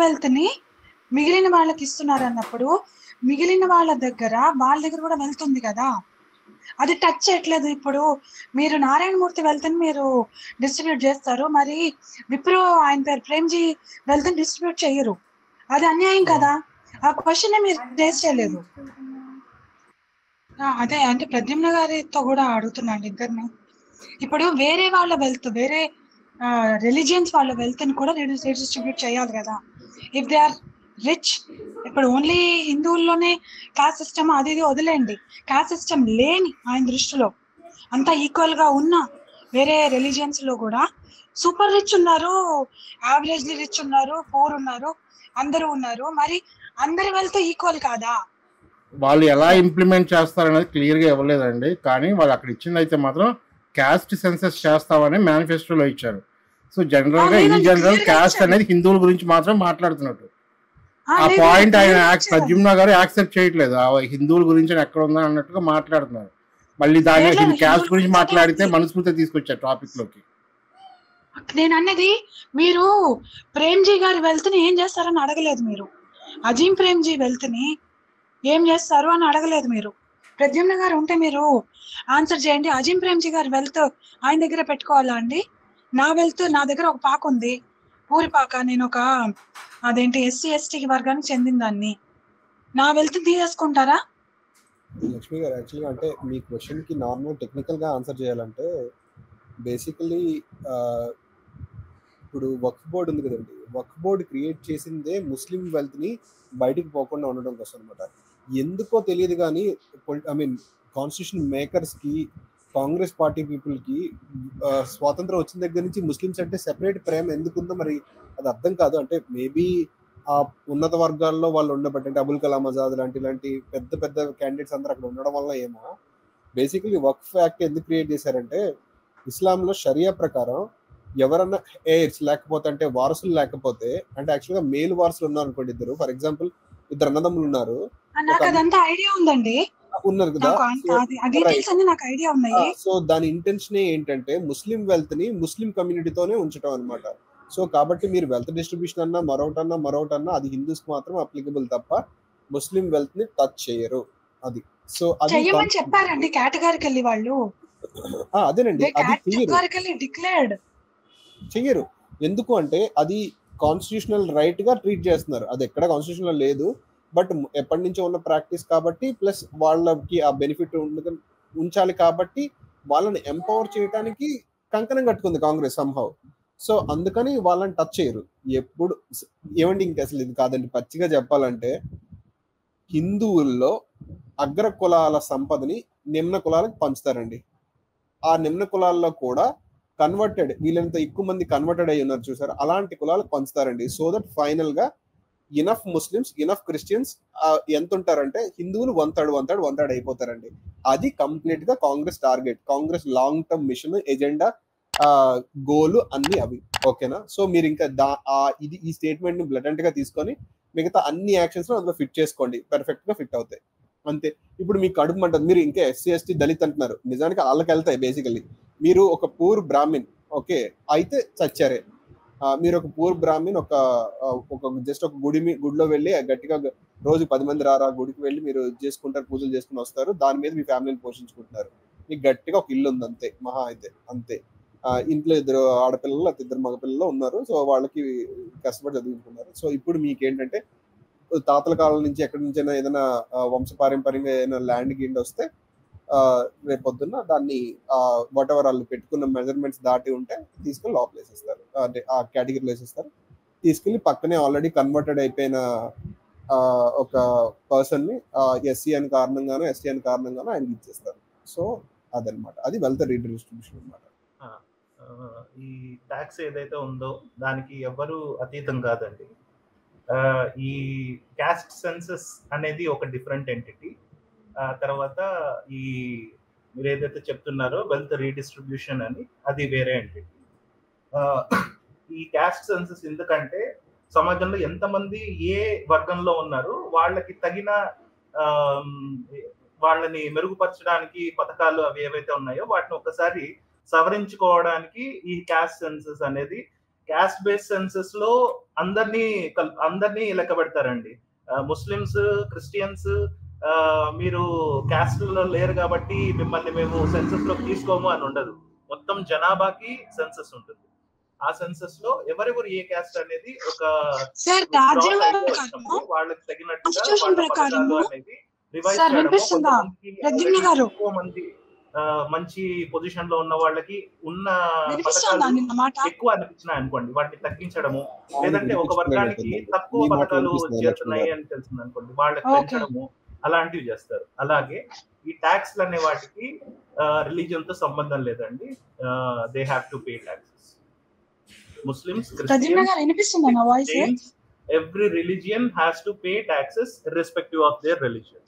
Wealth ని మిగిలిన వాళ్ళకి ఇస్తున్నారు అన్నప్పుడు మిగిలిన వాళ్ళ దగ్గర కూడా వెళ్తుంది కదా, అది టచ్ చేయట్లేదు. ఇప్పుడు మీరు నారాయణమూర్తి వెల్త్ ని మీరు డిస్ట్రిబ్యూట్ చేస్తారు, మరి విప్రో ఆయన పేరు ప్రేమ్జీ వెల్త్ ని డిస్ట్రిబ్యూట్ చేయరు. అది అన్యాయం కదా. ఆ క్వశ్చన్ మీరు రేస్ చేయలేదు. అదే అంటే ప్రద్యుమ్న గారితో కూడా అడుగుతున్నాను ఇద్దరిని. ఇప్పుడు వేరే వాళ్ళ వెల్త్, వేరే రిలీజియన్స్ వాళ్ళ వెల్త్ ని కూడా డిస్ట్రిబ్యూట్ చేయాలి కదా. ఇఫ్ దే ఆర్ రిచ్, ఇప్పుడు ఓన్లీ హిందువుల్లోనే కాస్ట్ సిస్టమ్ అది ఇది వదిలేండి, కాస్ట్ సిస్టమ్ లేని ఆయన దృష్టిలో అంతా ఈక్వల్ గా ఉన్న వేరే రిలీజియన్స్ లో కూడా సూపర్ రిచ్ ఉన్నారు, యావరేజ్లీ రిచ్ ఉన్నారు, పూర్ ఉన్నారు, అందరూ ఉన్నారు. మరి అందరి వెల్త్ ఈక్వల్ కాదా? వాళ్ళు ఎలా ఇంప్లిమెంట్ చేస్తారనేది క్లియర్గా ఇవ్వలేదండి, కానీ వాళ్ళు అక్కడ ఇచ్చింది అయితే మాత్రం క్యాస్ట్ సెన్సస్ చేస్తామని మేనిఫెస్టోలో ఇచ్చారు. సో జనరల్గా ఇన్ జనరల్ క్యాస్ట్ అనేది హిందువుల గురించి మాత్రం మాట్లాడుతున్నట్టు. ఆ పాయింట్ ఆయన ప్రద్యుమ్న గారు యాక్సెప్ట్ చేయట్లేదు. హిందువుల గురించి ఎక్కడ ఉందా అన్నట్టుగా మాట్లాడుతున్నారు. మళ్ళీ దాని క్యాస్ట్ గురించి మాట్లాడితే మనస్ఫూర్తి తీసుకొచ్చారు టాపిక్ లోకి. నేను అన్నది మీరు ప్రేమ్జీ గారి వెల్త్ ని ఏం చేస్తారని అడగలేదు. మీరు అజీం ప్రేమ్జీ వెల్త్ ని ఏం చేస్తారు అని అడగలేదు. మీరు ప్రద్యుమ్న గారు ఉంటే మీరు ఆన్సర్ చేయండి. అజీం ప్రేమ్జీ గారి వెల్త్ ఆయన దగ్గర పెట్టుకోవాలా అండి? నా వెల్త్, నా దగ్గర ఒక పాక ఉంది, ఊరి పాక, నేను ఒక అదేంటి ఎస్సీ ఎస్టీ వర్గానికి చెందిన దాన్ని, నా వెల్త్ తీసేసుకుంటారా? లక్ష్మి గారు యాక్చువల్గా అంటే మీ క్వశ్చన్కి నార్మల్ టెక్నికల్గా ఆన్సర్ చేయాలంటే బేసికలీ ఇప్పుడు వక్ఫ్ బోర్డు ఉంది కదండి, వక్ఫ్ బోర్డు క్రియేట్ చేసిందే ముస్లిం వెల్త్ని బయటికి పోకుండా ఉండడం కోసం అనమాట. ఎందుకో తెలియదు కానీ ఐ మీన్ కాన్స్టిట్యూషన్ మేకర్స్కి, కాంగ్రెస్ పార్టీ పీపుల్కి స్వాతంత్రం వచ్చిన దగ్గర నుంచి ముస్లిమ్స్ అంటే సెపరేట్ ప్రేమ ఎందుకుందో మరి అది అర్థం కాదు. అంటే మేబీ ఆ ఉన్నత వర్గాల్లో వాళ్ళు ఉండబట్టి, అంటే అబుల్ కలాం ఆజాద్ ఇలాంటి పెద్ద పెద్ద క్యాండిడేట్స్ అందరూ అక్కడ ఉండడం వల్ల ఏమో బేసికలీ వక్ఫ్ యాక్ట్ ఎందుకు క్రియేట్ చేశారంటే ఇస్లాంలో షరియా ప్రకారం ఎవరన్నా ఎయిర్స్ లేకపోతే, అంటే వారసులు లేకపోతే, అంటే యాక్చువల్గా మేలు వారసులు ఉన్నారు అనుకోండి, ఇద్దరు ఫర్ ఎగ్జాంపుల్ ఇద్దరు అన్నదమ్ములు ఉన్నారు, ఉన్నారు కదా, సో దాని ఇంటెన్షన్ ఏంటంటే ముస్లిం వెల్త్ ని ముస్లిం కమ్యూనిటీతోనే ఉంచడం అనమాట. సో కాబట్టి మీరు వెల్త్ డిస్ట్రిబ్యూషన్ అన్నా మరొకటన్నా అది హిందూస్ మాత్రం అప్లికబుల్ తప్ప ముస్లిం వెల్త్ ని టచ్ చేయరు. అది సో అది చెప్పారండి కేటగిరికల్లీ వాళ్ళు. అదేనండి, అది చెయ్యరు. ఎందుకు అంటే అది కాన్స్టిట్యూషనల్ రైట్ గా ట్రీట్ చేస్తున్నారు. అది ఎక్కడ కాన్స్టిట్యూషన్ లో లేదు, బట్ ఎప్పటి నుంచో ఉన్న ప్రాక్టీస్ కాబట్టి, ప్లస్ వాళ్ళకి ఆ బెనిఫిట్ ఉంచాలి కాబట్టి వాళ్ళని ఎంపవర్ చేయడానికి కంకణం కట్టుకుంది కాంగ్రెస్ సంహౌ. సో అందుకని వాళ్ళని టచ్ చేయరు ఎప్పుడు. ఏమండి ఇంక అసలు ఇది కాదండి, పచ్చిగా చెప్పాలంటే హిందువుల్లో అగ్ర కులాల సంపదని నిమ్న కులాలకు పంచుతారండి. ఆ నిమ్న కులాల్లో కూడా కన్వర్టెడ్, వీళ్ళంత ఎక్కువ మంది కన్వర్టెడ్ అయ్యి ఉన్నారు చూసారు, అలాంటి కులాలకు పంచుతారండి. సో దట్ ఫైనల్ గా ఇనఫ్ ముస్లిమ్స్, ఇనఫ్ క్రిస్టియన్స్ ఎంత ఉంటారంటే హిందువులు వన్ థర్డ్ అయిపోతారండి. అది కంప్లీట్ గా Congress target, Congress long term mission, agenda, goal అన్ని అవి. ఓకేనా? సో మీరు ఇంకా ఇది ఈ స్టేట్మెంట్ ని బ్లటెంట్ గా తీసుకొని మిగతా అన్ని యాక్షన్స్ అందులో ఫిట్ చేసుకోండి, పర్ఫెక్ట్ గా ఫిట్ అవుతాయి అంతే. ఇప్పుడు మీకు కడుపు మంటది, మీరు ఇంకా ఎస్సీ ఎస్టీ దళిత్ అంటున్నారు, నిజానికి వాళ్ళకి వెళ్తాయి. బేసికలీ మీరు ఒక పూర్ బ్రాహ్మిన్, ఓకే అయితే చచ్చారే. మీరు ఒక పూర్ బ్రాహ్మిన్ ఒక జస్ట్ ఒక గుడిలో వెళ్ళి గట్టిగా రోజు 10 మంది రారా గుడికి వెళ్ళి మీరు చేసుకుంటారు, పూజలు చేసుకుని వస్తారు, దాని మీద మీ ఫ్యామిలీని పోషించుకుంటున్నారు, మీకు గట్టిగా ఒక ఇల్లు ఉంది అంతే, మహా అయితే అంతే. ఇంట్లో 2 ఆడపిల్లలు లేకపోతే 2 మగపిల్లలు ఉన్నారు, సో వాళ్ళకి కష్టపడి చదువుకుంటున్నారు. సో ఇప్పుడు మీకేంటంటే తాతల కాలం నుంచి ఎక్కడి నుంచైనా ఏదైనా వంశపారంపర్యంగా ఏదైనా ల్యాండ్ గిండి వస్తే రేపొద్దున్న దాన్ని వాట్ ఎవర్ వాళ్ళు పెట్టుకున్న మెజర్మెంట్స్ దాటి ఉంటే తీసుకెళ్ళి లోపల వేసేస్తారు, అంటే ఆ కేటగిరీలో వేసేస్తారు. తీసుకెళ్ళి పక్కనే ఆల్రెడీ కన్వర్టెడ్ అయిపోయిన ఒక పర్సన్ ని ఎస్సీ అని కారణంగానో ఎస్టీ అని కారణంగానో ఆయనకి ఇచ్చేస్తారు. సో అదనమాట, అది వెల్త్ రీడిస్ట్రిబ్యూషన్ అనమాట. ఈ ట్యాక్స్ ఏదైతే ఉందో దానికి ఎవరు అతీతం కాదండి. ఈ క్యాస్ట్ సెన్సస్ అనేది ఒక డిఫరెంట్ ఎంటిటీ. తర్వాత ఈ మీరు ఏదైతే చెప్తున్నారో వెల్త్ రీడిస్ట్రిబ్యూషన్ అని, అది వేరే ఎంటిటీ. ఈ క్యాస్ట్ సెన్సస్ ఎందుకంటే సమాజంలో ఎంతమంది ఏ వర్గంలో ఉన్నారు వాళ్ళకి తగిన వాళ్ళని మెరుగుపరచడానికి పథకాలు అవి ఏవైతే ఉన్నాయో వాటిని ఒకసారి సవరించుకోవడానికి ఈ క్యాస్ట్ సెన్సస్ అనేది క్యాస్ట్ బేస్డ్ సెన్సెస్ లో అందరినీ లెక్క పెడతారండి. ముస్లిమ్స్, క్రిస్టియన్స్ మీరు క్యాస్ట్ లో లేరు కాబట్టి మిమ్మల్ని మేము సెన్సెస్ లో తీసుకోము అని ఉండదు. మొత్తం జనాభాకి సెన్సెస్ ఉంటుంది. ఆ సెన్సెస్ లో ఎవరెవరు ఏ క్యాస్ట్ అనేది ఒక వాళ్ళకి తగినట్టుగా వాళ్ళ పథకాలు అనేది రివైజ్ చేయడము, ఎక్కువ మంది మంచి పొజిషన్ లో ఉన్న వాళ్ళకి ఉన్న పథకాలు ఎక్కువ అనిపించినాయి అనుకోండి, వాటిని తగ్గించడము, లేదంటే ఒక వర్గానికి తక్కువ పథకాలు చేరుతున్నాయి అని తెలిసింది అనుకోండి, వాళ్ళకి పెంచడము, అలాంటివి చేస్తారు. అలాగే ఈ ట్యాక్స్లు అనే వాటికి రిలీజియన్ తో సంబంధం లేదండి. They have to pay taxes. Muslims, Christians, every religion has to pay taxes irrespective of their religion.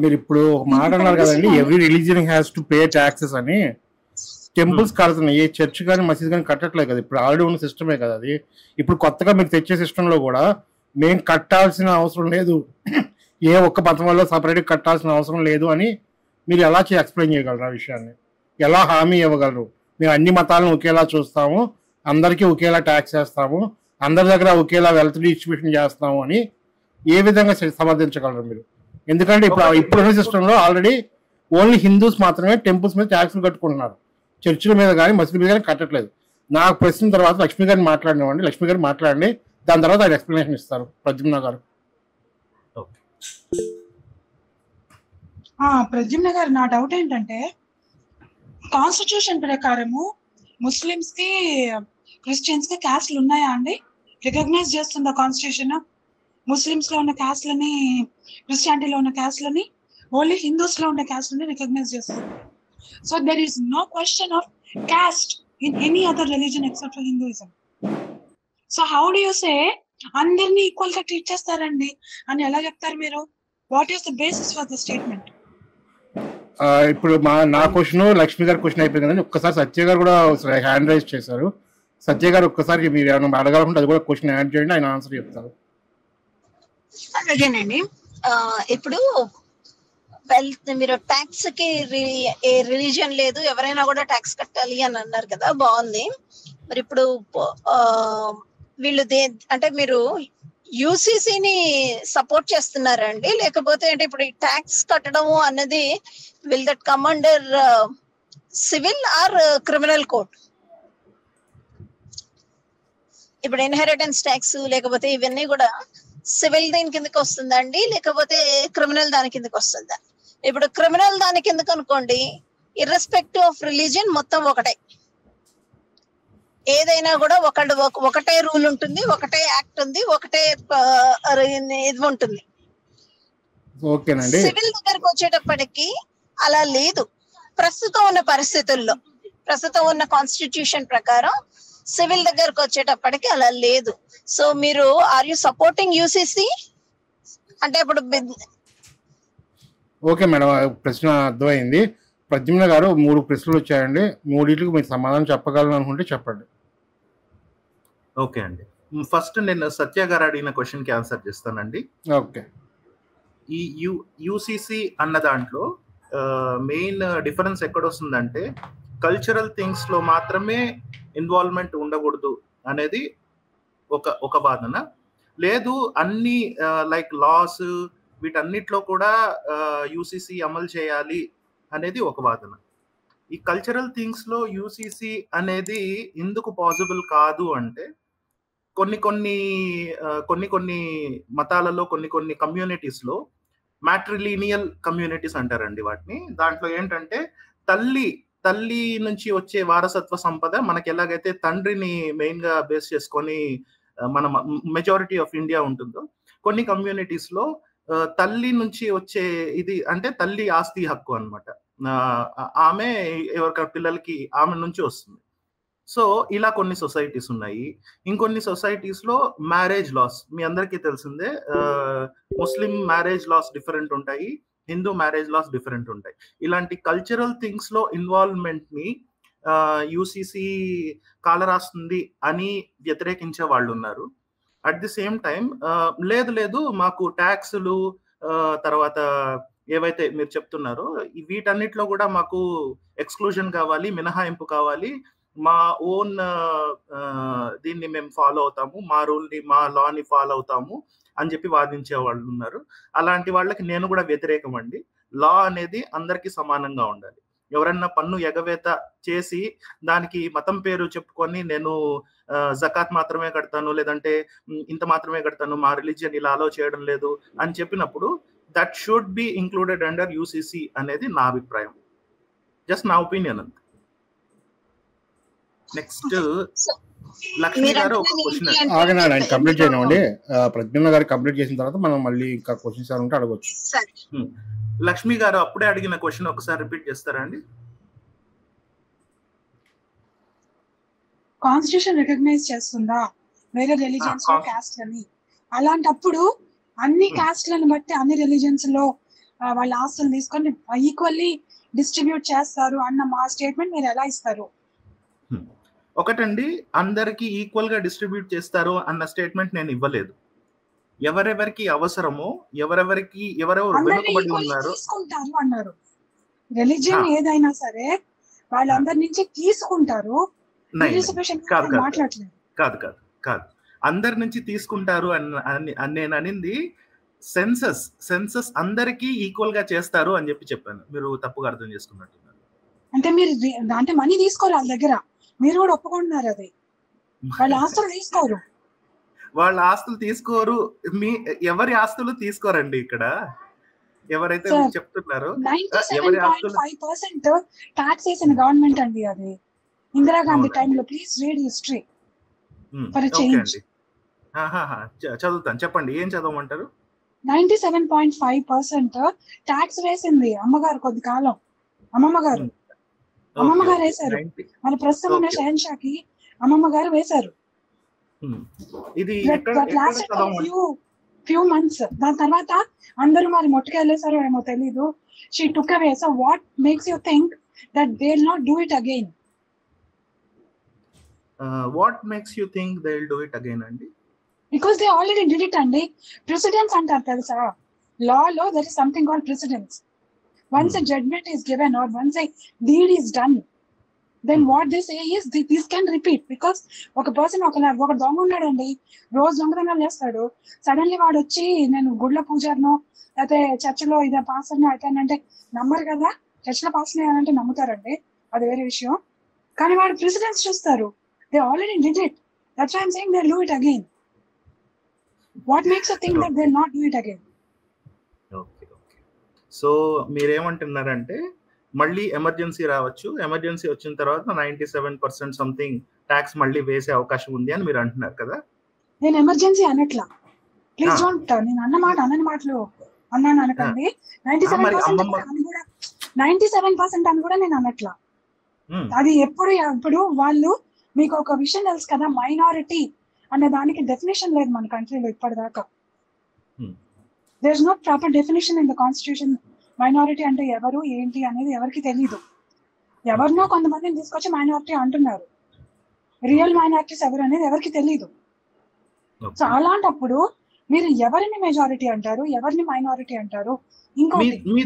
మీరు ఇప్పుడు ఒక మాట అన్నారు కదండి, every religion has to pay taxes అని. టెంపుల్స్ కడుతున్నాయి, ఏ చర్చ్ కానీ మసీద్ కానీ కట్టట్లేదు కదా, ఇప్పుడు ఆల్రెడీ ఉన్న సిస్టమే కదా అది. ఇప్పుడు కొత్తగా మీరు తెచ్చే సిస్టంలో కూడా మేము కట్టాల్సిన అవసరం లేదు, ఏ ఒక్క మతం వల్ల సపరేట్గా కట్టాల్సిన అవసరం లేదు అని మీరు ఎలా ఎక్స్ప్లెయిన్ చేయగలరు? ఆ విషయాన్ని ఎలా హామీ ఇవ్వగలరు? మేము అన్ని మతాలను ఒకేలా చూస్తాము, అందరికీ ఒకేలా ట్యాక్స్ వేస్తాము, అందరి దగ్గర ఒకేలా వెల్త్ డిస్ట్రిబ్యూషన్ చేస్తాము అని ఏ విధంగా సమర్థించగలరు మీరు? ఎందుకంటే ఇప్పుడున్న సిస్టంలో ఆల్రెడీ ఓన్లీ హిందూస్ మాత్రమే టెంపుల్స్ మీద ట్యాక్స్లు కట్టుకుంటున్నారు, చర్చిల మీద కానీ మసీదుల మీద కానీ కట్టట్లేదు. నాకు ప్రశ్న తర్వాత లక్ష్మి గారిని మాట్లాడినామండి. లక్ష్మి గారు మాట్లాడండి, దాని తర్వాత ఆయన ఎక్స్ప్లెనేషన్ ఇస్తారు ప్రద్యుమ్న గారు. ప్రద్యుమ్న గారు, నా డౌట్ ఏంటంటే కాన్స్టిట్యూషన్ ప్రకారము ముస్లిమ్స్ కి, క్రిస్టియన్స్ కి క్యాస్ట్లు ఉన్నాయా అండి? రికగ్నైజ్ చేస్తుందా కాన్స్టిట్యూషన్ ముస్లిమ్స్ లో ఉన్న క్యాస్ట్లని, క్రిస్టియానిటీలో ఉన్న క్యాస్ట్లని, ఓన్లీ హిందూస్ లో ఉన్న క్యాస్ట్లని రికగ్నైజ్ చేస్తుంది? So there is no question of caste in any other religion except for Hinduism. So how do you say అందరినీ ఈక్వల్ గా ట్రీట్ చేస్తారండి అని ఎలా చెప్తారు మీరు? What is the basis for the statement? ఇప్పుడు నా క్వశ్చన్ లక్ష్మి గారి క్వశ్చన్ అయిపోయింది కదండి. ఒక్కసారి సత్య గారు కూడా హ్యాండ్ రైజ్ చేశారు. సత్య గారు ఒక్కసారి మీరు ఏమైనా అడగాలనుకుంటే అది కూడా క్వశ్చన్ యాడ్ చేయండి, ఆయన ఆన్సర్ చెప్తారు. అదేనండి, ఇప్పుడు మీరు ట్యాక్స్ కి ఏ రిలీజియన్ లేదు, ఎవరైనా కూడా ట్యాక్స్ కట్టాలి అని అన్నారు కదా, బాగుంది. మరి ఇప్పుడు వీళ్ళు అంటే మీరు యూసీసీని సపోర్ట్ చేస్తున్నారండి, లేకపోతే అంటే ఇప్పుడు ఈ ట్యాక్స్ కట్టడము అన్నది will that come under civil or criminal code? ఇప్పుడు ఇన్హెరిటెన్స్ ట్యాక్స్ లేకపోతే ఇవన్నీ కూడా సివిల్ దీని కిందకి వస్తుందా అండి, లేకపోతే క్రిమినల్ దాని కిందకి వస్తుందా? ఇప్పుడు క్రిమినల్ దాని కిందకి అనుకోండి, ఇర్రెస్పెక్టివ్ ఆఫ్ రిలీజియన్ మొత్తం ఒకటే, ఏదైనా కూడా ఒకటే రూల్ ఉంటుంది, ఒకటే యాక్ట్ ఉంది, ఒకటే ఇది ఉంటుంది. సివిల్ దగ్గరకు వచ్చేటప్పటికి అలా లేదు. ప్రస్తుతం ఉన్న పరిస్థితుల్లో, ప్రస్తుతం ఉన్న కాన్స్టిట్యూషన్ ప్రకారం సివిల్ దగ్గరకు వచ్చేటప్పటికి అలా లేదు. సో మీరు ఆర్ యు సపోర్టింగ్ యూసీసీ అంటే ఇప్పుడు? ఓకే మేడం, ప్రశ్న అర్థమైంది. ప్రద్యుమ్న గారు 3 ప్రశ్నలు వచ్చాయండి, 3టికి మీరు సమాధానం చెప్పగలను అనుకుంటే చెప్పండి. ఓకే అండి, ఫస్ట్ నేను సత్య గారు అడిగిన క్వశ్చన్ కి ఆన్సర్ చేస్తానండి. ఓకే. ఈ యూసీసీ అన్న దాంట్లో మెయిన్ డిఫరెన్స్ ఎక్కడ వస్తుందంటే, కల్చరల్ థింగ్స్ లో మాత్రమే ఇన్వాల్వ్మెంట్ ఉండకూడదు అనేది ఒక వాదన. లేదు, అన్ని లైక్ లాస్ వీటన్నిటిలో కూడా యూసీసీ అమలు చేయాలి అనేది ఒక వాదన. ఈ కల్చరల్ థింగ్స్ లో యూసీసీ అనేది ఎందుకు పాసిబుల్ కాదు అంటే, కొన్ని మతాలలో, కొన్ని కమ్యూనిటీస్ లో మ్యాట్రిలీనియల్ కమ్యూనిటీస్ అంటారండి వాటిని. దాంట్లో ఏంటంటే తల్లి నుంచి వచ్చే వారసత్వ సంపద మనకి ఎలాగైతే తండ్రిని మెయిన్ గా బేస్ చేసుకొని మన మెజారిటీ ఆఫ్ ఇండియా ఉంటుందో, కొన్ని కమ్యూనిటీస్ లో తల్లి నుంచి వచ్చే ఇది అంటే తల్లి ఆస్తి హక్కు అన్నమాట. ఆమె ఎవరికైనా పిల్లలకి ఆమె నుంచి వస్తుంది. సో ఇలా కొన్ని సొసైటీస్ ఉన్నాయి. ఇంకొన్ని సొసైటీస్ లో మ్యారేజ్ లాస్ మీ అందరికీ తెలిసిందే. ముస్లిం మ్యారేజ్ లాస్ డిఫరెంట్ ఉంటాయి, హిందూ మ్యారేజ్ లాస్ డిఫరెంట్ ఉంటాయి. ఇలాంటి కల్చరల్ థింగ్స్ లో ఇన్వాల్వ్మెంట్ ని యూసీసీ కాలరాస్తుంది అని వ్యతిరేకించే వాళ్ళు ఉన్నారు. అట్ ది సేమ్ టైం లేదు మాకు ట్యాక్సులు తర్వాత ఏవైతే మీరు చెప్తున్నారో వీటన్నిటిలో కూడా మాకు ఎక్స్క్లూజన్ కావాలి, మినహాయింపు కావాలి, మా ఓన్ దీన్ని మేము ఫాలో అవుతాము, మా రూల్ని మా లాని ఫాలో అవుతాము అని చెప్పి వాదించే వాళ్ళు ఉన్నారు. అలాంటి వాళ్ళకి నేను కూడా వ్యతిరేకం అండి. లా అనేది అందరికీ సమానంగా ఉండాలి. ఎవరన్నా పన్ను ఎగవేత చేసి దానికి మతం పేరు చెప్పుకొని నేను జకాత్ మాత్రమే కడతాను, లేదంటే ఇంత మాత్రమే కడతాను, మా రిలీజియన్ ఇలా అలో చేయడం లేదు అని చెప్పినప్పుడు that should be included under UCC అనేది నా అభిప్రాయం. జస్ట్ నా ఒపీనియన్ అంతే. నెక్స్ట్ లక్ష్మి గారు ఒక క్వశ్చన్ ఆగనాడు, కంప్లీట్ చేయనండి. ప్రజ్ఞ గారు కంప్లీట్ చేసిన తర్వాత మనం మళ్ళీ ఇంకా క్వశ్చన్స్ ఉంటే అడగొచ్చు. లక్ష్మి గారు అప్పుడే అడిగిన క్వశ్చన్ ఒకసారి రిపీట్ చేస్తారా అండి? కాన్స్టిట్యూషన్ రికగ్నైజ్ చేస్తుందా వేరే రిలీజియన్స్ లో కాస్ట్ అని? అలాంటప్పుడు అన్ని కాస్ట్లను బట్టి అన్ని రిలీజియన్స్ లో వాళ్ళ ఆస్తులు తీసుకొని ఈక్వల్లీ డిస్ట్రిబ్యూట్ చేస్తారు అన్న మా స్టేట్మెంట్ మీరు ఎలా ఇస్తారు? ఒకటండి, అందరికి ఈక్వల్ గా డిస్ట్రిబ్యూట్ చేస్తారు అన్న స్టేట్మెంట్ నేను ఇవ్వలేదు. ఎవరెవరికి అవసరమో ఎవరెవరికి ఎవరెవరు వెనుకబడి ఉన్నారు తీసుకుంటారు అన్నారు. రిలీజియన్ ఏదైనా సరే వాళ్ళందరి నుంచి తీసుకుంటారు. కాదు కాదు కాదు అందరి నుంచి తీసుకుంటారు అని నేను అనింది సెన్సస్ అందరికీ ఈక్వల్ గా చేస్తారు అని చెప్పాను. మీరు తప్పుగా అర్థం చేసుకున్నట్టున్నారు. అంటే మీరు అంటే మనీ తీసుకోరు వాళ్ళ దగ్గర, మీరు కూడా ఒప్పుకుంటున్నారు అది. వాళ్ళ ఆస్తులు తీసుకోరు, వాళ్ళ ఆస్తులు తీసుకోరు. ఎవరి ఆస్తులు తీసుకోరండి. ఇక్కడ ఎవరైతే చెప్తున్నారో 97.5% టాక్స్ వేసిన గవర్నమెంట్ అండి అది. ఇందిరాగాంధీ టైంలో. Please read history for a change. చదువుతాను, చెప్పండి. ఏం చదవమంటారు? 97.5% టాక్స్ వేసింది అమ్మగారు. కొద్ది కాలం అమ్మమ్మ గారు వేశారు. మన ప్రస్తుతం ఉన్న షహన్షాకి అమ్మమ్మ గారు వేశారు. ఇది ఫ్యూ మంత్స్. దాని తర్వాత అందరూ మరి మొట్టుకెళ్ళేసారో ఏమో తెలీదు. She took away. So what makes you think that they will not do it again? What makes you think they will do it again అండి? Because they already did it అండి. Precedence అంటారు తెలుసా? లాలో there is something called precedence. Once a judgment is given or once a deed is done, then what they say is this can repeat. Because ఒక person ఒక దొంగ ఉన్నాడండి, రోజు దొంగతనాలు చేస్తాడు. సడన్లీ వాడు వచ్చి నేను గుడ్ల పూజారినో లేకపోతే చర్చిలో ఇదే పాస్టర్నో అవుతానంటే నమ్మరు కదా. చర్చిలో పాస్టర్ అయ్యానంటే నమ్ముతారండి, అది వేరే విషయం. కానీ వాడు ప్రెసిడెన్స్ చూస్తారు. They already did it. That's why I am saying they will do it again. What makes you think that they will not do it again? So మీరేమంటున్నారంటే మళ్ళీ ఎమర్జెన్సీ రావచ్చు, ఎమర్జెన్సీ వచ్చిన తర్వాత 97% సంథింగ్ ట్యాక్స్ మళ్ళీ వేసే అవకాశం ఉంది అని మీరు అంటున్నారు కదా? నేను ఎమర్జెన్సీ అనట్లా, ప్లీజ్ డోంట్. నేను అన్నని మాటలు అన్నాను అనకండి. 97% అని కూడా నేను అనట్లా. అది ఇప్పుడు వాళ్ళు మీకు ఒక విషయం తెలుసు కదా, మైనారిటీ అనే దానికి డెఫినేషన్ లేదు మన కంట్రీలో ఇప్పటిదాకా. There is no proper definition in the constitution. Minority అంటే ఎవరు ఏంటి అనేది ఎవరికి తెలీదు. ఎవరినో కొంతమందిని తీసుకొచ్చి మైనారిటీ అంటున్నారు. రియల్ మైనారిటీస్ ఎవరు అనేది ఎవరికి తెలీదు. సో అలాంటప్పుడు మీరు ఎవరిని మెజారిటీ అంటారు, ఎవరిని మైనారిటీ అంటారు? మీ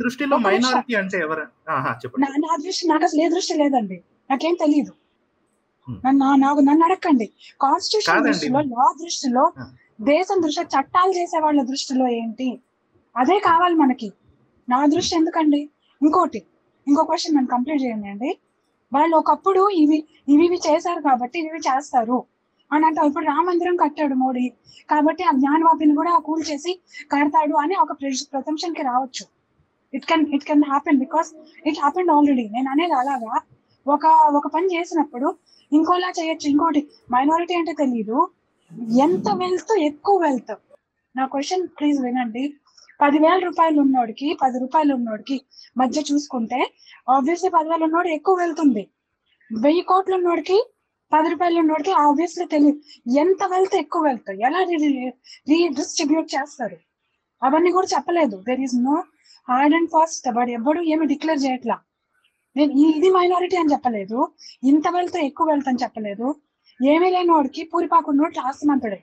దృష్టిలో మైనారిటీ అంటే ఎవరు? నా దృష్టి, నాకు అసలు ఏ దృష్టి లేదండి, నాకేం తెలీదు. నన్ను అడగండి. కాన్స్టిట్యూషన్ దృష్టిలో, లా దృష్టిలో, దేశం దృష్టిలో, చట్టాలు చేసే వాళ్ళ దృష్టిలో ఏంటి, అదే కావాలి మనకి. నా దృష్టి ఎందుకండి? ఇంకో క్వశ్చన్ నన్ను కంప్లీట్ చేయండి అండి. వాళ్ళు ఒకప్పుడు ఇవి చేశారు కాబట్టి ఇవి చేస్తారు అని అంటారు. ఇప్పుడు రామ మందిరం కట్టాడు మోడీ కాబట్టి ఆ జ్ఞానవాపిని కూడా కూల్ చేసి కడతాడు అని ఒక ప్రశంసన్ కి రావచ్చు. It can happen because it happened already. నేను అనేది అలాగా ఒక పని చేసినప్పుడు ఇంకోలా చేయొచ్చు. ఇంకోటి, మైనారిటీ అంటే తెలీదు, ఎంత వెల్త్, ఎక్కువ వెల్త్. నా క్వశ్చన్ ప్లీజ్ వినండి. 10,000 రూపాయలు ఉన్నోడికి 10 రూపాయలు ఉన్నోడికి మధ్య చూసుకుంటే ఆబ్వియస్లీ 10,000 ఉన్నోడు ఎక్కువ వెళ్తుంది. 1000 కోట్లు ఉన్నోడికి 10 రూపాయలు ఉన్నోడికి ఆబ్వియస్లీ తెలియదు ఎంత వెల్త్, ఎక్కువ వెల్త్ ఎలా రీడిస్ట్రిబ్యూట్ చేస్తారు అవన్నీ కూడా చెప్పలేదు. There is no hard and fast. But ఎవ్వడు ఏమి డిక్లేర్ చేయట్లా. నేను ఇది మైనారిటీ అని చెప్పలేదు, ఇంత వెల్త్, ఎక్కువ వెల్త్ అని చెప్పలేదు. ఏమీ లేని వాడికి పూరిపాకున్నోడు ఆస్తిమంతుడే.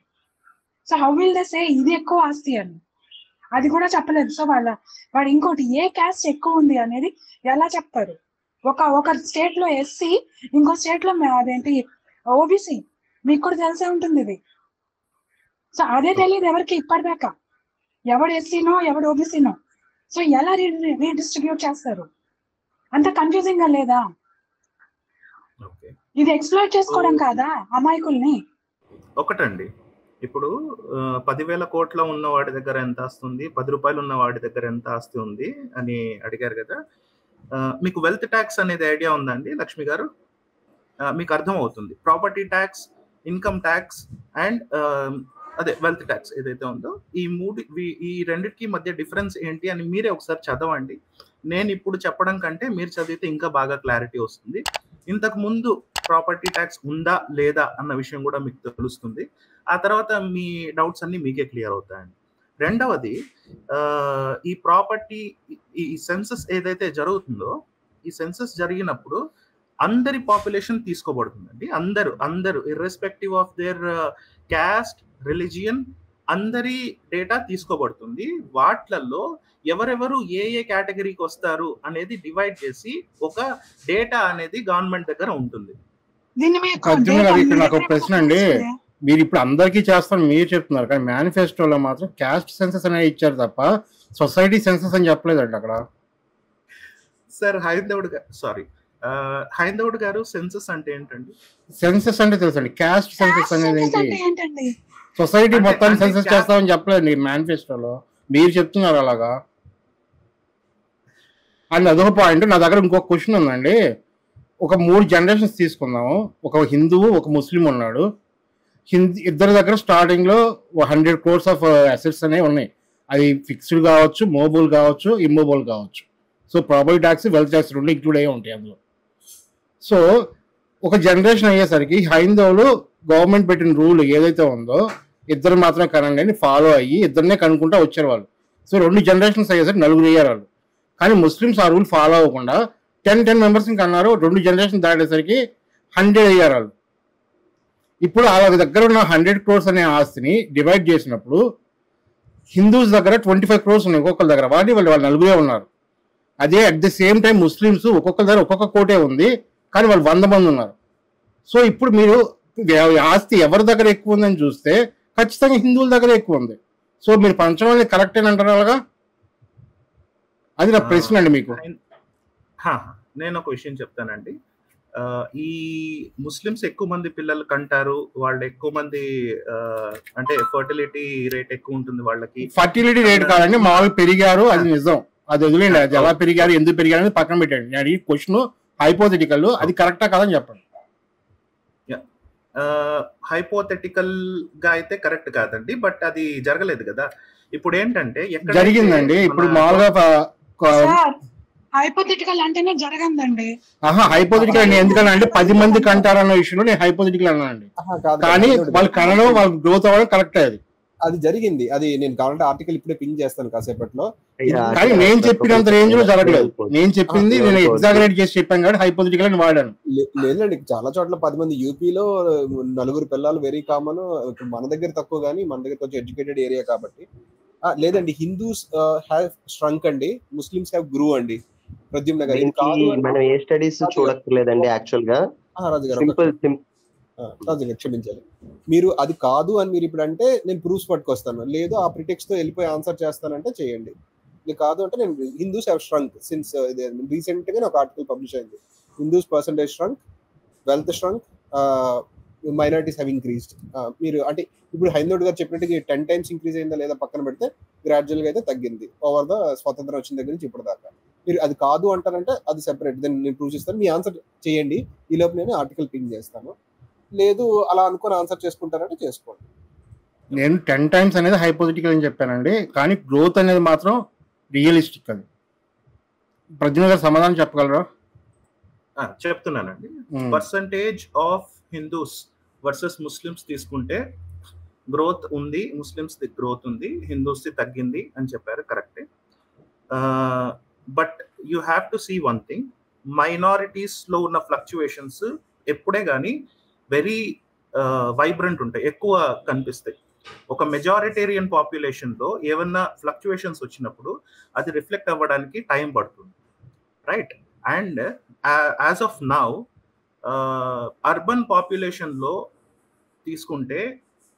So how will they say ఇది ఎక్కువ ఆస్తి అని? అది కూడా చెప్పలేదు. సో వాడు ఇంకోటి, ఏ క్యాస్ట్ ఎక్కువ ఉంది అనేది ఎలా చెప్తారు? ఒక స్టేట్ లో ఎస్సీ, ఇంకో స్టేట్ లో అదేంటి ఓబీసీ. మీకు కూడా తెలిసే ఉంటుంది ఇది. సో అదే తెలియదు ఎవరికి ఇప్పటిదాకా, ఎవడు ఎస్సీనో ఎవడు ఓబీసీనో. సో ఎలా రీడిస్ట్రిబ్యూట్ చేస్తారు? అంత కన్ఫ్యూజింగ్ గా లేదా? ఇది ఎక్స్ప్లోర్ చేసుకోవడం కాదా అమాయకుల్ని? ఒకటండి, ఇప్పుడు 10,000 కోట్ల ఉన్న వాడి దగ్గర ఎంత ఆస్తి ఉంది, 10 రూపాయలు ఉన్న వాడి దగ్గర ఎంత ఆస్తి ఉంది అని అడిగారు కదా. మీకు వెల్త్ ట్యాక్స్ అనేది ఐడియా ఉందండి లక్ష్మి గారు? మీకు అర్థం అవుతుంది. Property tax, income tax and అదే వెల్త్ ట్యాక్స్ ఏదైతే ఉందో, ఈ రెండింటికి మధ్య డిఫరెన్స్ ఏంటి అని మీరే ఒకసారి చదవండి. నేను ఇప్పుడు చెప్పడం కంటే మీరు చదివితే ఇంకా బాగా క్లారిటీ వస్తుంది. ఇంతకు ముందు ప్రాపర్టీ ట్యాక్స్ ఉందా లేదా అన్న విషయం కూడా మీకు తెలుస్తుంది. ఆ తర్వాత మీ డౌట్స్ అన్ని మీకే క్లియర్ అవుతాయండి. రెండవది, ఈ ప్రాపర్టీ ఈ సెన్సస్ ఏదైతే జరుగుతుందో, ఈ సెన్సస్ జరిగినప్పుడు అందరి పాపులేషన్ తీసుకోబడుతుందండి. అందరూ irrespective of their caste, religion, అందరి డేటా తీసుకోబడుతుంది. వాట్లలో ఎవరెవరు ఏ కేటగిరీకి వస్తారు అనేది డివైడ్ చేసి ఒక డేటా అనేది గవర్నమెంట్ దగ్గర ఉంటుంది. నాకు ప్రశ్న అండి, మీరు ఇప్పుడు అందరికీ చేస్తాను మీరు చెప్తున్నారు, కానీ మేనిఫెస్టోలో మాత్రం క్యాస్ట్ సెన్సస్ అనేది ఇచ్చారు తప్ప సొసైటీ సెన్సస్ అని చెప్పలేదండి అక్కడ. సార్ హైందవుడు గారు సెన్సస్ అంటే ఏంటండి? సెన్సస్ అంటే తెలుసండి, క్యాస్ట్ సెన్సస్ అనేది ఏంటి? సొసైటీ మొత్తాన్ని సెన్సస్ చేస్తామని చెప్పలేదండి మేనిఫెస్టోలో, మీరు చెప్తున్నారు అలాగా. అండ్ అదొక పాయింట్. నా దగ్గర ఇంకొక క్వశ్చన్ ఉందండి. ఒక 3 జనరేషన్స్ తీసుకుందాము. ఒక హిందువు, ఒక ముస్లిం ఉన్నాడు. ఇద్దరి దగ్గర స్టార్టింగ్ లో 100 crores ఆఫ్ అసెట్స్ అనేవి ఉన్నాయి. అది ఫిక్స్డ్ కావచ్చు, మూవబుల్ కావచ్చు, ఇమ్మూవబుల్ కావచ్చు. So property tax, wealth tax రెండు ఇంక్లూడ్ అయ్యి ఉంటాయి అందులో. సో ఒక జనరేషన్ అయ్యేసరికి హైందవులు గవర్నమెంట్ పెట్టిన రూల్ ఏదైతే ఉందో ఇద్దరు మాత్రమే కనండి అని ఫాలో అయ్యి ఇద్దరినే కనుక్కుంటా వచ్చారు వాళ్ళు. సో 2 జనరేషన్స్ అయ్యేసరికి 4 అయ్యారు వాళ్ళు. కానీ ముస్లిమ్స్ ఆ రూల్ ఫాలో అవ్వకుండా 10 మెంబర్స్ అన్నారు. 2 జనరేషన్ దాటేసరికి 100 అయ్యారు వాళ్ళు. ఇప్పుడు వాళ్ళ దగ్గర ఉన్న 100 crores అనే ఆస్తిని డివైడ్ చేసినప్పుడు హిందూస్ దగ్గర 25 crores ఉన్నాయి ఒక్కొక్కరి దగ్గర. వాళ్ళు 4 ఉన్నారు. అదే at the same time Muslims ఒక్కొక్కరి దగ్గర ఒక్కొక్క కోటే ఉంది, కానీ వాళ్ళు 100 మంది ఉన్నారు. సో ఇప్పుడు మీరు ఆస్తి ఎవరి దగ్గర ఎక్కువ ఉందని చూస్తే ఖచ్చితంగా హిందువుల దగ్గర ఎక్కువ ఉంది. సో మీరు పంచడం అనేది కరెక్ట్ అని అంటారు అలాగా? అది నా ప్రశ్న అండి మీకు. నేను ఒక విషయం చెప్తానండి. ఈ ముస్లిమ్స్ ఎక్కువ మంది పిల్లలు కంటారు, వాళ్ళు ఎక్కువ మంది అంటే ఫర్టిలిటీ రేట్ ఎక్కువ ఉంటుంది వాళ్ళకి. ఫర్టిలిటీ రేట్ కాదండి, మామూలు పెరిగారు, అది నిజం. అది వదిలేండి, అది ఎలా పెరిగారు, ఎందుకు పెరిగారు అనేది పక్కన పెట్టండి. నేను ఈ క్వశ్చన్ హైపోథెటికల్, అది కరెక్టా కాదని చెప్పండి. హైపోథెటికల్ గా అయితే కరెక్ట్ కాదండి, బట్ అది జరగలేదు కదా. ఇప్పుడు ఏంటంటే జరిగిందండి. ఇప్పుడు మామూలుగా హైపోథెటికల్ అంటేనే జరగందండి. హైపోథెటికల్ అని ఎందుకన్నా అంటే 10 మంది కంటారన్న విషయంలో నేను హైపోథెటికల్ అన్నానండి. కానీ వాళ్ళు కనడం, వాళ్ళు గ్రోత్ అవ్వడం కరెక్టే. అది జరిగింది. అది నేను కావాలంటే ఆర్టికల్ ఇప్పుడే పింగ్ చేస్తాను కాసేపట్లో. కానీ నేను చెప్పినంత రేంజ్ లో జరగలేదు. నేను చెప్పింది నేను ఎగ్జాగరేట్ చేసి చెప్పాను కాబట్టి హైపోథెటికల్ అని వాడాను. లేదండి, చాలా చోట్ల 10 మంది, యూపీలో 4 పిల్లలు వెరీ కామన్. మన దగ్గర తక్కువ, కానీ మన దగ్గర కొంచెం ఎడ్యుకేటెడ్ ఏరియా కాబట్టి. లేదండి, హిందూస్ హ్యావ్ స్ట్రంక్ అండి, ముస్లిమ్స్ హ్యావ్ గ్రూ అండి. ప్రద్యుమ్న గారు మనం ఏ స్టడీస్ చూడక్కర్లేదండి యాక్చువల్ గా. రాజు గారు క్షమించాలి, మీరు అది కాదు అని మీరు ఇప్పుడు అంటే నేను ప్రూఫ్స్ పట్టుకొస్తాను, లేదు ఆ ప్రిటెక్స్ తో వెళ్ళిపోయి ఆన్సర్ చేస్తానంటే చేయండి. ఇది కాదు అంటే నేను Hindus have shrunk since recent గా ఒక ఆర్టికల్ పబ్లిష్ అయింది. Hindus percentage shrunk, wealth shrunk, minorities have increased. మీరు అంటే ఇప్పుడు హైందవుడు గారు చెప్పినట్టు 10 times ఇంక్రీజ్ అయిందా లేదా పక్కన పెడితే గ్రాడ్యువల్ గా అయితే తగ్గింది ఓవర్ ద స్వతంత్రం వచ్చిన దగ్గర నుంచి ఇప్పుడు దాకా. మీరు అది కాదు అంటారంటే అది సెపరేట్, దాన్ని నేను ప్రూవ్ చేస్తాను. మీ ఆన్సర్ చేయండి, ఈ లోపు నేను ఆర్టికల్ పింగ్ చేస్తాను. లేదు అలా అనుకుని ఆన్సర్ చేసుకుంటారంటే చేసుకోండి. నేను 10 times అనేది హైపోథెటికల్ అని చెప్పానండి, కానీ గ్రోత్ అనేది మాత్రం రియలిస్టిక్. అది ప్రజ్ఞ గారు సమాధానం చెప్పగలరా? చెప్తున్నానండి. Percentage of Hindus versus Muslims తీసుకుంటే గ్రోత్ ఉంది, ముస్లిమ్స్ ది గ్రోత్ ఉంది, హిందూస్ ది తగ్గింది అని చెప్పారు, కరెక్టే. But you have to see one thing, minorities లో ఉన్న ఫ్లక్చువేషన్స్ ఎప్పుడే కానీ వెరీ వైబ్రెంట్ ఉంటాయి, ఎక్కువ కనిపిస్తాయి. ఒక మెజారిటేరియన్ పాపులేషన్ లో ఏమన్నా ఫ్లక్చువేషన్స్ వచ్చినప్పుడు అది రిఫ్లెక్ట్ అవ్వడానికి టైం పడుతుంది, right? And as of now urban పాపులేషన్లో తీసుకుంటే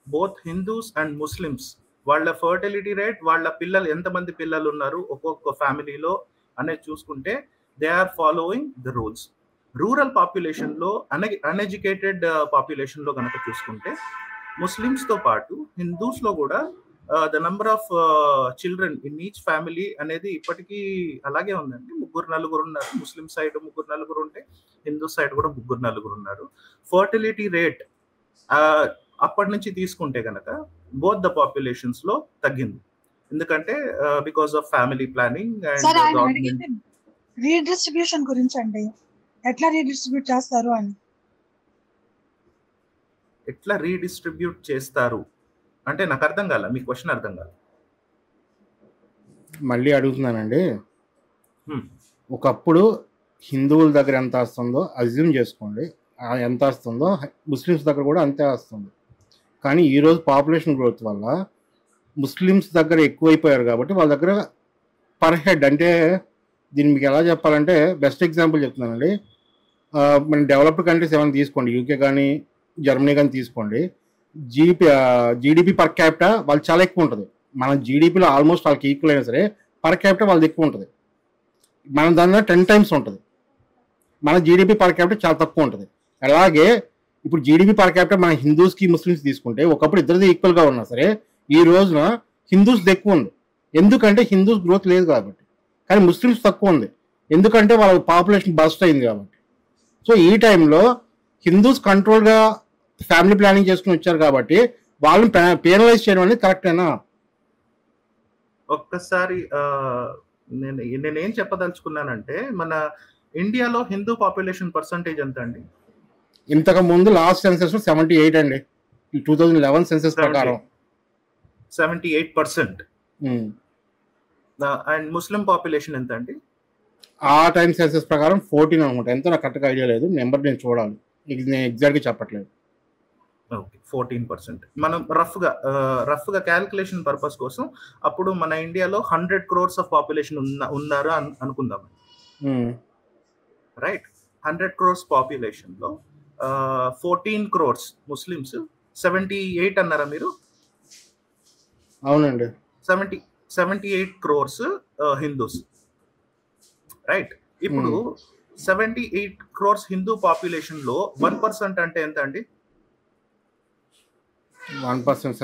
బోత్ హిందూస్ అండ్ ముస్లిమ్స్ వాళ్ళ ఫర్టిలిటీ రేట్, వాళ్ళ పిల్లలు ఎంతమంది పిల్లలు ఉన్నారు ఒక్కొక్క ఫ్యామిలీలో అనేది చూసుకుంటే they are following the rules. Rural పాపులేషన్లో అన్ఎడ్యుకేటెడ్ పాపులేషన్లో కనుక చూసుకుంటే ముస్లిమ్స్తో పాటు హిందూస్లో కూడా the number of children in each family అనేది ఇప్పటికీ అలాగే ఉందండి. 3-4 ఉన్నారు. ముస్లిం సైడ్ 3-4 ఉంటే హిందూ సైడ్ కూడా 3-4 ఉన్నారు. ఫర్టిలిటీ రేట్ అప్పటి నుంచి తీసుకుంటే కనుక బోత్ ద పాపులేషన్స్ లో తగ్గింది. ఎందుకంటే because of family planning and redistribution గురించి అండి, ఎట్లా రీడిస్ట్రిబ్యూట్ చేస్తారు అని. ఎట్లా రీడిస్ట్రిబ్యూట్ చేస్తారు అంటే నాకు అర్థం కాల, మీ క్వశ్చన్ అర్థం కాల. మళ్ళీ అడుగుతున్నానండి. ఒకప్పుడు హిందువుల దగ్గర ఎంత వస్తుందో అజ్యూమ్ చేసుకోండి, ఎంత వస్తుందో ముస్లిమ్స్ దగ్గర కూడా అంతే వస్తుంది. కానీ ఈరోజు పాపులేషన్ గ్రోత్ వల్ల ముస్లిమ్స్ దగ్గర ఎక్కువైపోయారు కాబట్టి వాళ్ళ దగ్గర పర్ హెడ్, అంటే దీన్ని మీకు ఎలా చెప్పాలంటే బెస్ట్ ఎగ్జాంపుల్ చెప్తున్నానండి. మన డెవలప్డ్ కంట్రీస్ ఏమైనా తీసుకోండి, యూకే కానీ జర్మనీ కానీ తీసుకోండి, జీడిపి పర్ క్యాపిటా వాళ్ళు చాలా ఎక్కువ ఉంటుంది. మన జీడిపిలో ఆల్మోస్ట్ వాళ్ళకి ఈక్వల్ అయినా సరే పర్ క్యాపిటా వాళ్ళది ఎక్కువ ఉంటుంది. మన దానిలో 10 times ఉంటుంది. మన జీడిపి పర్ క్యాపిటా చాలా తక్కువ ఉంటుంది. అలాగే ఇప్పుడు జీడిపి పర్ క్యాపిటల్ మన హిందూస్కి ముస్లిమ్స్ తీసుకుంటే ఒకప్పుడు ఇద్దరిది ఈక్వల్గా ఉన్నా సరే ఈ రోజున హిందూస్ది ఎక్కువ ఉంది. ఎందుకంటే హిందూస్ గ్రోత్ లేదు కాబట్టి. కానీ ముస్లిమ్స్ తక్కువ ఉంది ఎందుకంటే వాళ్ళ పాపులేషన్ బస్ట్ అయింది కాబట్టి. సో ఈ టైంలో హిందూస్ కంట్రోల్గా ఫ్యామిలీ ప్లానింగ్ చేసుకుని వచ్చారు కాబట్టి వాళ్ళని పేనలైజ్ చేయడం అనేది కరెక్టేనా? ఒక్కసారి నేనేం చెప్పదలుచుకున్నానంటే మన ఇండియాలో హిందూ పాపులేషన్ పర్సంటేజ్ ఎంత అండి? ఇంతకు ముందు లాస్ట్ సెన్సెస్ 78 అండి, 2011 సెన్సెస్ ప్రకారం 78%. అండ్ ముస్లిం పాపులేషన్ ఎంత అండి? ఆ టైం సెన్సెస్ ప్రకారం 14 అనుకుంటా, ఎంతో నాకు కరెక్ట్గా ఐడియా లేదు, నెంబర్ నేను చూడాలి, ఇది నేను ఎగ్జాక్ట్గా చెప్పట్లేదు. ఓకే, 14%. మనం రఫ్గా క్యాలిక్యులేషన్ పర్పస్ కోసం అప్పుడు మన ఇండియాలో 100 crores ఆఫ్ పాపులేషన్ ఉన్నారు అనుకుందాం, రైట్? 100 crores పాపులేషన్లో 14 crores ముస్లిమ్స్, 78 అన్నారా మీరు? అవునండి. 78 crores హిందూస్, రైట్? ఇప్పుడు 78 crores హిందూ పాపులేషన్ లో 1% అంటే ఎంత అండి? 1%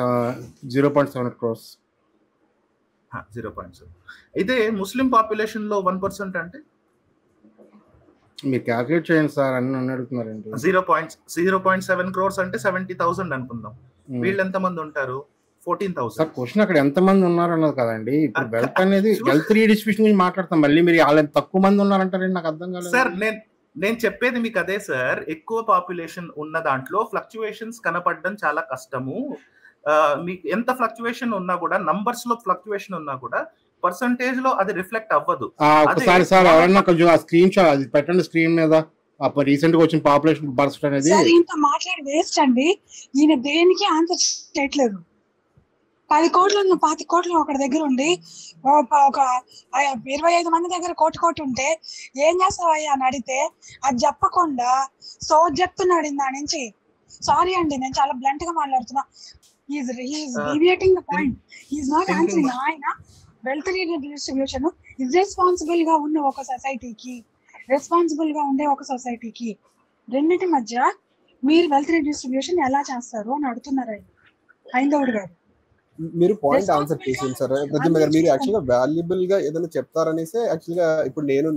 0.7 crores. 0.7. అయితే ముస్లిం పాపులేషన్ లో 1% అంటే మీరు క్యాల్కులేట్ చేయండి సార్, అన్ని అడుగుతున్నారండి. 0.7 crores అంటే 70,000 అనుకుందాం. వీళ్ళు ఎంత మంది ఉంటారు? 14,000. సార్ క్వశ్చన్ అక్కడ ఎంత మంది ఉన్నారు అన్నది కదండి. ఇప్పుడు వెల్త్ అనేది వెల్త్ రీడిస్ట్రిబ్యూషన్ గురించి మాట్లాడతాం, మళ్ళీ మీరు వాళ్ళ తక్కువ మంది ఉన్నారంటారండి, నాకు అర్థం కాలేదు సార్. నేను చెప్పేది మీకు అదే సార్, ఎక్కువ పాపులేషన్ ఉన్న దాంట్లో ఫ్లక్చువేషన్స్ కనపడడం చాలా కష్టము. మీకు ఎంత ఫ్లక్చువేషన్ ఉన్నా కూడా, నంబర్స్ లో ఫ్లక్చువేషన్ ఉన్నా కూడా పర్సంటేజ్ లో అది రిఫ్లెక్ట్ అవ్వదు. ఒకసారి సార్ ఎవరన్నా కొంచెం ఆ స్క్రీన్ షాట్ అది పెట్టండి స్క్రీన్ మీద, రీసెంట్ గా వచ్చిన పాపులేషన్ బర్స్ట్ అనేది. ఇంత మాట్లాడి వేస్ట్ అండి, ఈయన దేనికి ఆన్సర్ చేయట్లేదు. 10 కోట్లు 20 కోట్లు ఒకటి దగ్గర ఉండి ఒక 25 మంది దగ్గర కోటి ఉంటే ఏం చేస్తావయ్యా అని అడిగితే అది చెప్పకుండా చెప్తున్నాడు ఇందా నుంచి. సారీ అండి, నేను చాలా బ్లంట్ గా మాట్లాడుతున్నా. He's deviating the point. He's not answering. ఆయన వెల్త్ రీడిస్ట్రిబ్యూషన్ ఇర్రెస్పాన్సిబుల్ గా ఉన్న ఒక సొసైటీకి, రెస్పాన్సిబుల్ గా ఉండే ఒక సొసైటీకి రెండింటి మధ్య మీరు వెల్త్ రీడిస్ట్రిబ్యూషన్ ఎలా చేస్తారు అని అడుగుతున్నారు హైందవుడు గారు. మీరు పాయింట్ ఆన్సర్ చేసింది సార్ ప్రతిమ గారు. మీరు యాక్చువల్గా వాల్యుబుల్ గా ఏదైనా చెప్తారనేసి యాక్చువల్గా ఇప్పుడు నేను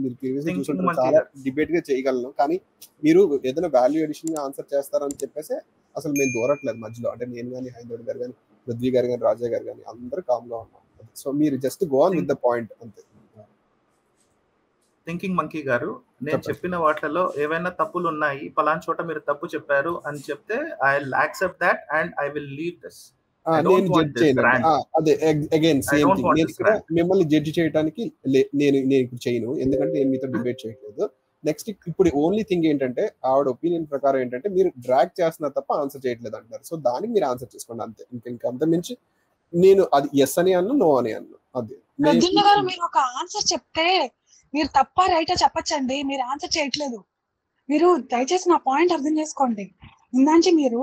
మీరు ప్రీవియస్గా చూసుకుంటే చాలా డిబేట్ గా చేయగలను, కానీ మీరు ఏదైనా వాల్యూ ఎడిషన్ గా ఆన్సర్ చేస్తారని చెప్పేసి అసలు మేము దూరట్లేదు మధ్యలో. అంటే నేను కానీ హైందవుడు గారు కానీ పృథ్వీ గారు కానీ రాజా గారు కానీ అందరూ కామ్ గా ఉన్నాం. సో మీరు just go on with the point అంతే. థింకింగ్ మంకీ గారు, నేను చెప్పిన వాటిలో ఏవైనా తప్పులు ఉన్నాయి, పలానా చోట మీరు తప్పు చెప్పారు అని చెప్తే I will accept that and I will leave this. అదే అగైన్ సేమ్ థింగ్, నేను ఇక్కడ మిమ్మల్ని జడ్జి చేయడానికి నేను ఇప్పుడు చేయను, ఎందుకంటే నేను మీతో డిబేట్ చేయట్లేదు. నెక్స్ట్ ఇప్పుడు ఓన్లీ థింగ్ ఏంటంటే ఆవిడ ఒపీనియన్ ప్రకారం ఏంటంటే మీరు డ్రాగ్ చేస్తున్నారు తప్ప ఆన్సర్ చేయట్లేదు అంటారు. సో దానికి మీరు ఆన్సర్ చేసుకోండి అంతే, ఇంకా అంత మించి నేను అది ఎస్ అని అన్ను, నో అని అన్ను. అదే మీరు ఒక ఆన్సర్ చెప్తే మీరు తప్ప రైటా చెప్పచ్చండి, మీరు ఆన్సర్ చేయట్లేదు. మీరు దయచేసి నా పాయింట్ అర్థం చేసుకోండి. ఇందాంచి మీరు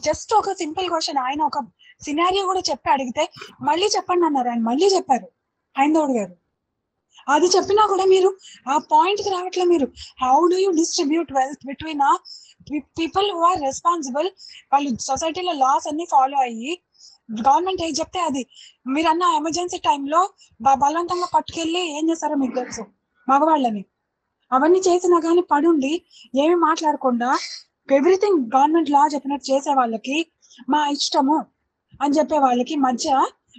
జస్ట్ ఒక సింపుల్ క్వశ్చన్, ఆయన ఒక సినారియో కూడా చెప్పి అడిగితే మళ్ళీ చెప్పండి అన్నారు, ఆయన మళ్ళీ చెప్పారు హైందవుడు గారు. అది చెప్పినా కూడా మీరు ఆ పాయింట్ కి రావట్లేదు. మీరు how do you distribute wealth between people who are responsible, వాళ్ళు సొసైటీలో లాస్ అన్ని ఫాలో అయ్యి గవర్నమెంట్ ఏది చెప్తే అది. మీరు అన్న ఎమర్జెన్సీ టైంలో బలవంతంగా పట్టుకెళ్ళి ఏం చేస్తారో మీకు తెలుసు, మగవాళ్ళని అవన్నీ చేసినా కానీ పడుండి ఏమి మాట్లాడకుండా ఎవ్రీథింగ్ గవర్నమెంట్ లా చెప్పినట్టు చేసే వాళ్ళకి మా ఇష్టము అని చెప్పే వాళ్ళకి మధ్య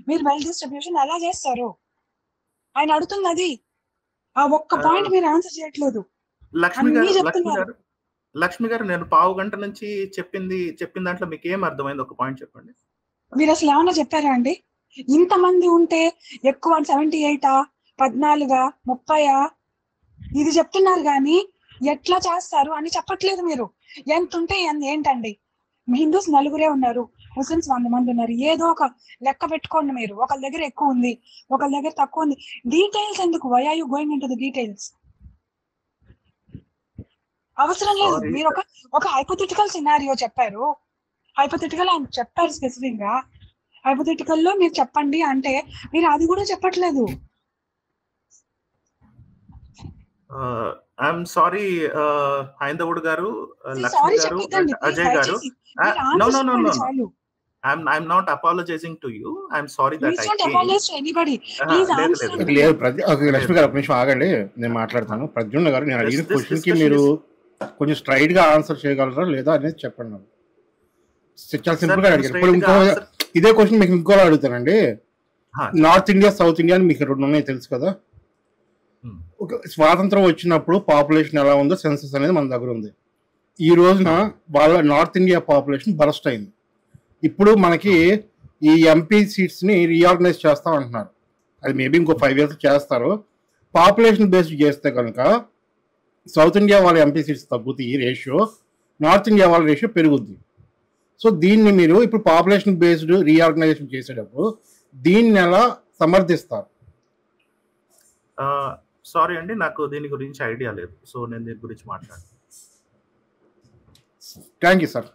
మీరు వెల్త్ డిస్ట్రిబ్యూషన్ ఎలా చేస్తారు? ఆయన అడుగుతుంది అది. ఆ ఒక్క పాయింట్ మీరు ఆన్సర్ చేయట్లేదు. లక్ష్మి గారు నేను పావు గంట నుంచి చెప్పిన దాంట్లో మీకు ఏం అర్థమైంది? ఒక పాయింట్ చెప్పండి. మీరు అసలు ఏమన్నా చెప్పారా అండి? ఇంతమంది ఉంటే ఎక్కువ 78 14 30 ఇది చెప్తున్నారు కానీ ఎట్లా చేస్తారు అని చెప్పట్లేదు. మీరు ఎంత ఉంటే ఏంటండి? హిందూస్ 4 ఉన్నారు, ముస్లిమ్స్ 100 మంది ఉన్నారు, ఏదో ఒక లెక్క పెట్టుకోండి. మీరు ఒకళ్ళ దగ్గర ఎక్కువ ఉంది, ఒకళ్ళ దగ్గర తక్కువ ఉంది. డీటెయిల్స్ ఎందుకు? Why are you going into the details? అవసరం లేదు. మీరు ఒక హైపోథెటికల్ సినారియో చెప్పారు, హైపోథెటికల్ ఆయన చెప్పారు స్పెసిఫిక్ గా. హైపోథెటికల్ లో మీరు చెప్పండి అంటే మీరు అది కూడా చెప్పట్లేదు. ఐఎమ్ సారీ హైందవుడు గారు, లక్ష్మి గారు, అజయ్ గారు. No. I'm not apologizing to you. I'm sorry that I came. Lakshmi గారు ఒక నిమిషం ఆగండి, నేను మాట్లాడతాను. ప్రద్యుమ్న గారు, నేను అడిగిన క్వశ్చన్ కి మీరు కొంచెం స్ట్రైట్ గా ఆన్సర్ చేయగలరా లేదా అనేది చెప్పండి నాకు. చాలా సింపుల్ గా అడిగారు. ఇప్పుడు ఇంకో ఇదే క్వశ్చన్ మీకు ఇంకోలా అడుగుతానండి. నార్త్ ఇండియా, సౌత్ ఇండియా అని మీకు 2 ఉన్నాయి తెలుసు కదా. స్వాతంత్రం వచ్చినప్పుడు పాపులేషన్ ఎలా ఉందో సెన్సస్ అనేది మన దగ్గర ఉంది. ఈ రోజున వాళ్ళ నార్త్ ఇండియా పాపులేషన్ బరస్ట్ అయింది. ఇప్పుడు మనకి ఈ ఎంపీ సీట్స్ ని రీఆర్గనైజ్ చేస్తాం అంటున్నారు. అది మేబీ ఇంకో 5 years చేస్తారు. పాపులేషన్ బేస్డ్ చేస్తే కనుక సౌత్ ఇండియా వాళ్ళ ఎంపీ సీట్స్ తగ్గుతాయి ఈ రేషియో, నార్త్ ఇండియా వాళ్ళ రేషియో పెరుగుద్ది. సో దీన్ని మీరు ఇప్పుడు పాపులేషన్ బేస్డ్ రీఆర్గనైజేషన్ చేసేటప్పుడు దీన్ని ఎలా సమర్థిస్తారు? సారీ అండి, నాకు దీని గురించి ఐడియా లేదు. సో నేను దీని గురించి మాట్లాడతాను. Thank you sir.